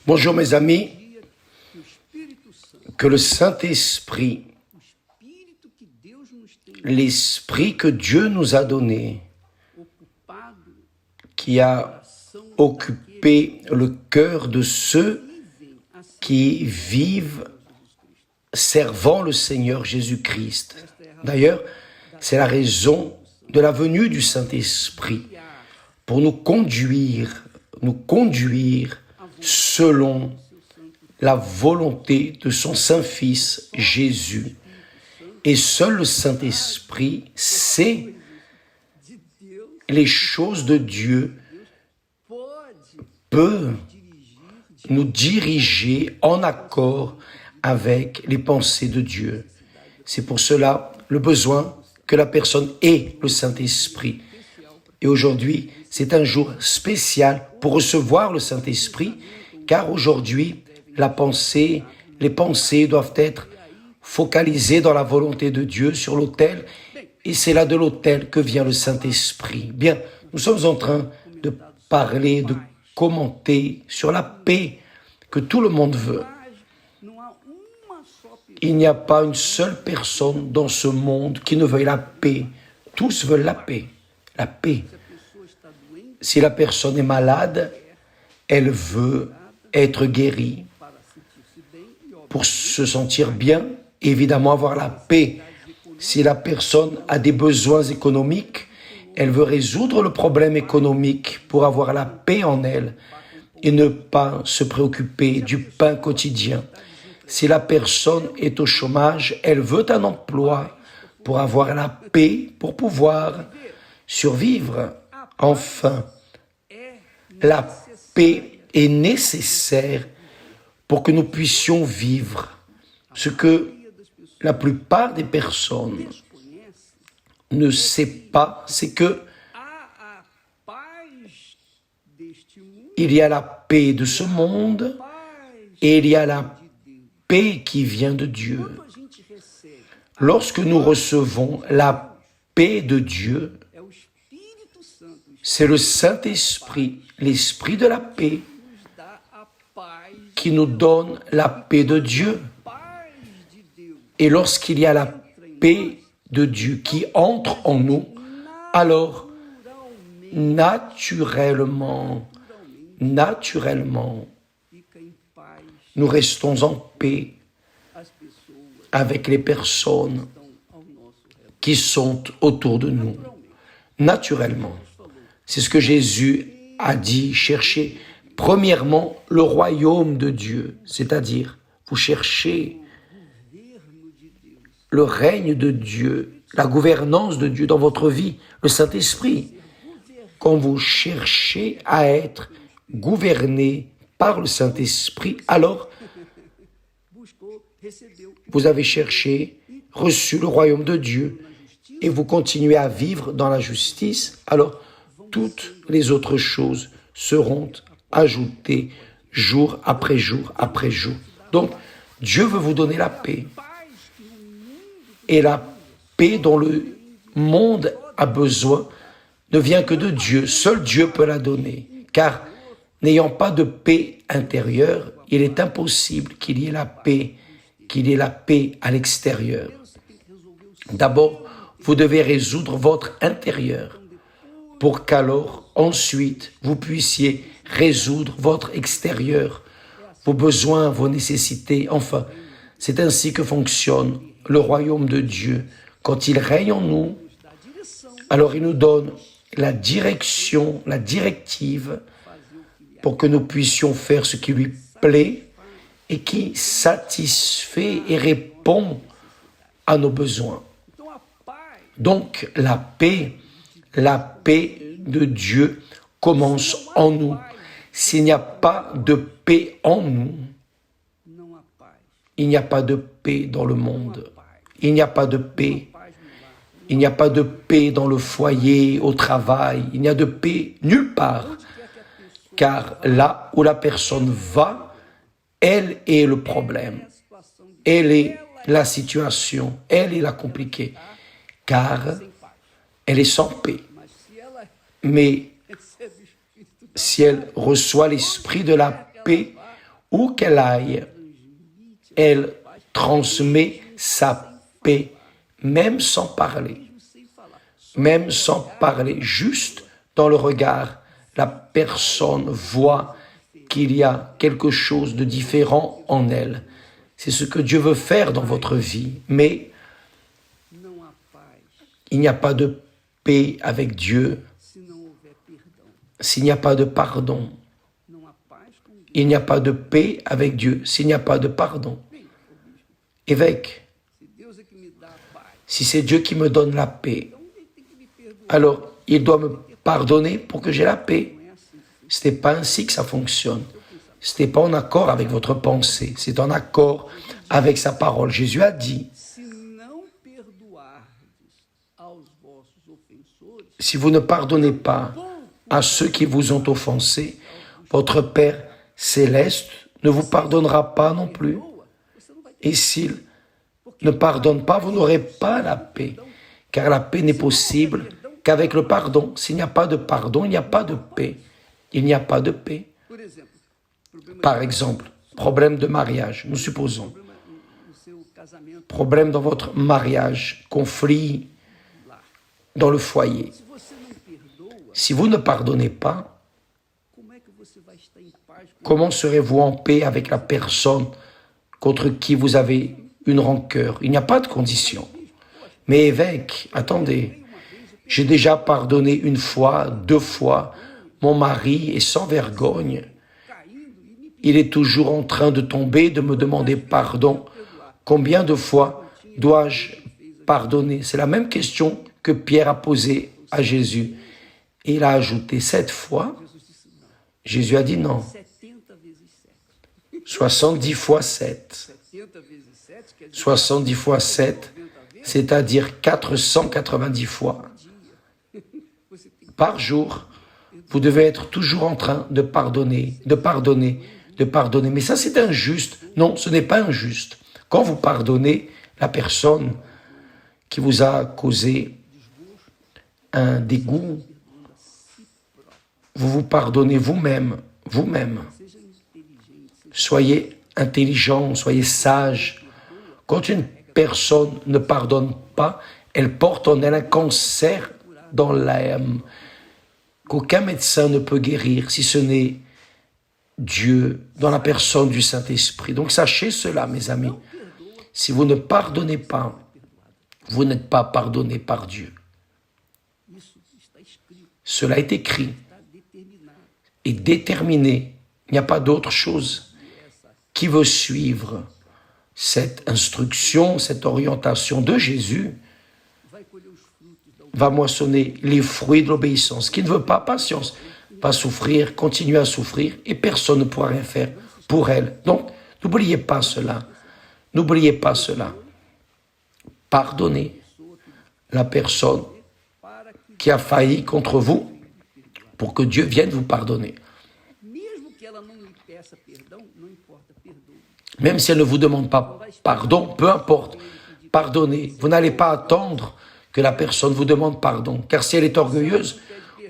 Bonjour mes amis, que le Saint-Esprit, l'Esprit que Dieu nous a donné, qui a occupé le cœur de ceux qui vivent servant le Seigneur Jésus-Christ. D'ailleurs, c'est la raison de la venue du Saint-Esprit, pour nous conduire selon la volonté de son Saint-Fils Jésus. Et seul le Saint-Esprit sait les choses de Dieu, peut nous diriger en accord avec les pensées de Dieu. C'est pour cela le besoin que la personne ait le Saint-Esprit. Et aujourd'hui, c'est un jour spécial pour recevoir le Saint-Esprit, car aujourd'hui, les pensées doivent être focalisées dans la volonté de Dieu sur l'autel, et c'est là de l'autel que vient le Saint-Esprit. Bien, nous sommes en train de parler, de commenter sur la paix que tout le monde veut. Il n'y a pas une seule personne dans ce monde qui ne veuille la paix. Tous veulent la paix. La paix. Si la personne est malade, elle veut être guérie pour se sentir bien, évidemment avoir la paix. Si la personne a des besoins économiques, elle veut résoudre le problème économique pour avoir la paix en elle et ne pas se préoccuper du pain quotidien. Si la personne est au chômage, elle veut un emploi pour avoir la paix, pour pouvoir survivre. Enfin, la paix est nécessaire pour que nous puissions vivre. Ce que la plupart des personnes ne savent pas, c'est que il y a la paix de ce monde et il y a la paix qui vient de Dieu. Lorsque nous recevons la paix de Dieu, c'est le Saint-Esprit, l'Esprit de la paix, qui nous donne la paix de Dieu. Et lorsqu'il y a la paix de Dieu qui entre en nous, alors naturellement, nous restons en paix avec les personnes qui sont autour de nous. Naturellement. C'est ce que Jésus a dit, cherchez premièrement le royaume de Dieu, c'est-à-dire vous cherchez le règne de Dieu, la gouvernance de Dieu dans votre vie, le Saint-Esprit. Quand vous cherchez à être gouverné par le Saint-Esprit, alors vous avez cherché, reçu le royaume de Dieu et vous continuez à vivre dans la justice, alors toutes les autres choses seront ajoutées jour après jour après jour. Donc, Dieu veut vous donner la paix. Et la paix dont le monde a besoin ne vient que de Dieu. Seul Dieu peut la donner. Car n'ayant pas de paix intérieure, il est impossible qu'il y ait la paix à l'extérieur. D'abord, vous devez résoudre votre intérieur pour qu'alors, ensuite, vous puissiez résoudre votre extérieur, vos besoins, vos nécessités. Enfin, c'est ainsi que fonctionne le royaume de Dieu. Quand il règne en nous, alors il nous donne la direction, la directive pour que nous puissions faire ce qui lui plaît et qui satisfait et répond à nos besoins. Donc, la paix de Dieu commence en nous. S'il n'y a pas de paix en nous, il n'y a pas de paix dans le monde. Il n'y a pas de paix. Il n'y a pas de paix dans le foyer, au travail. Il n'y a de paix nulle part. Car là où la personne va, elle est le problème. Elle est la situation. Elle est la compliquée. Car elle est sans paix. Mais si elle reçoit l'esprit de la paix, où qu'elle aille, elle transmet sa paix, même sans parler. Même sans parler, juste dans le regard, la personne voit qu'il y a quelque chose de différent en elle. C'est ce que Dieu veut faire dans votre vie, mais il n'y a pas de paix avec Dieu s'il n'y a pas de pardon. Il n'y a pas de paix avec Dieu s'il n'y a pas de pardon. Évêque, si c'est Dieu qui me donne la paix, alors il doit me pardonner pour que j'ai la paix. Ce n'est pas ainsi que ça fonctionne. Ce n'est pas en accord avec votre pensée, c'est en accord avec sa parole. Jésus a dit, si vous ne pardonnez pas à ceux qui vous ont offensé, votre Père céleste ne vous pardonnera pas non plus. Et s'il ne pardonne pas, vous n'aurez pas la paix, car la paix n'est possible qu'avec le pardon. S'il n'y a pas de pardon, il n'y a pas de paix. Il n'y a pas de paix. Par exemple, problème de mariage, nous supposons. Problème dans votre mariage, conflit dans le foyer. Si vous ne pardonnez pas, comment serez-vous en paix avec la personne contre qui vous avez une rancœur? Il n'y a pas de condition. Mais évêque, attendez, j'ai déjà pardonné une fois, 2 fois, mon mari est sans vergogne. Il est toujours en train de tomber, de me demander pardon. Combien de fois dois-je pardonner? C'est la même question que Pierre a posée à Jésus. Et il a ajouté 7 fois. Jésus a dit non. 70 fois 7. 70 fois 7, c'est-à-dire 490 fois. Par jour, vous devez être toujours en train de pardonner, de pardonner, de pardonner. Mais ça, c'est injuste. Non, ce n'est pas injuste. Quand vous pardonnez la personne qui vous a causé un dégoût, vous vous pardonnez vous-même, vous-même. Soyez intelligent, soyez sage. Quand une personne ne pardonne pas, elle porte en elle un cancer dans l'âme qu'aucun médecin ne peut guérir si ce n'est Dieu dans la personne du Saint-Esprit. Donc sachez cela, mes amis. Si vous ne pardonnez pas, vous n'êtes pas pardonné par Dieu. Cela est écrit et déterminé. Il n'y a pas d'autre chose. Qui veut suivre cette instruction, cette orientation de Jésus, va moissonner les fruits de l'obéissance. Qui ne veut pas, patience, va souffrir, continuer à souffrir, et personne ne pourra rien faire pour elle. Donc, n'oubliez pas cela. N'oubliez pas cela. Pardonnez la personne qui a failli contre vous pour que Dieu vienne vous pardonner. Même si elle ne vous demande pas pardon, peu importe, pardonnez. Vous n'allez pas attendre que la personne vous demande pardon. Car si elle est orgueilleuse,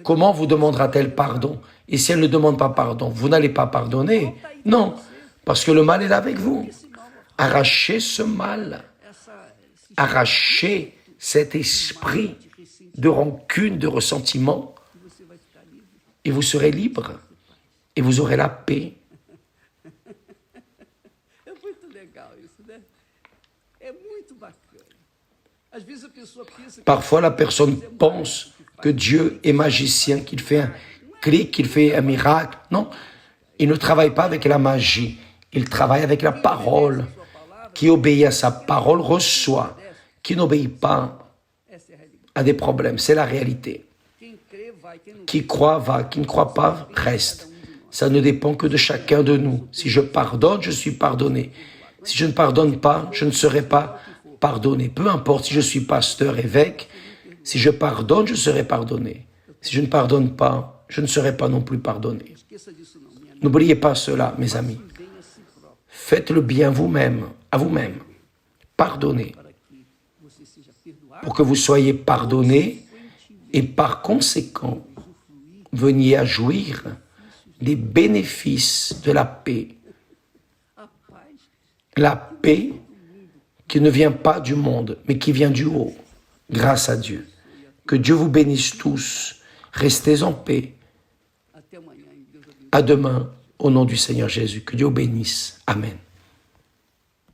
comment vous demandera-t-elle pardon? Et si elle ne demande pas pardon, vous n'allez pas pardonner? Non, parce que le mal est là avec vous. Arrachez ce mal. Arrachez cet esprit de rancune, de ressentiment. Et vous serez libre. Et vous aurez la paix. Parfois, la personne pense que Dieu est magicien, qu'il fait un clic, qu'il fait un miracle. Non, il ne travaille pas avec la magie. Il travaille avec la parole. Qui obéit à sa parole reçoit. Qui n'obéit pas a des problèmes. C'est la réalité. Qui croit va, qui ne croit pas reste. Ça ne dépend que de chacun de nous. Si je pardonne, je suis pardonné. Si je ne pardonne pas, je ne serai pas pardonné. Peu importe si je suis pasteur, évêque, si je pardonne, je serai pardonné. Si je ne pardonne pas, je ne serai pas non plus pardonné. N'oubliez pas cela, mes amis. Faites le bien vous-même, à vous-même. Pardonnez. Pour que vous soyez pardonnés et par conséquent, veniez à jouir des bénéfices de la paix. La paix qui ne vient pas du monde, mais qui vient du haut, grâce à Dieu. Que Dieu vous bénisse tous. Restez en paix. À demain, au nom du Seigneur Jésus. Que Dieu vous bénisse. Amen.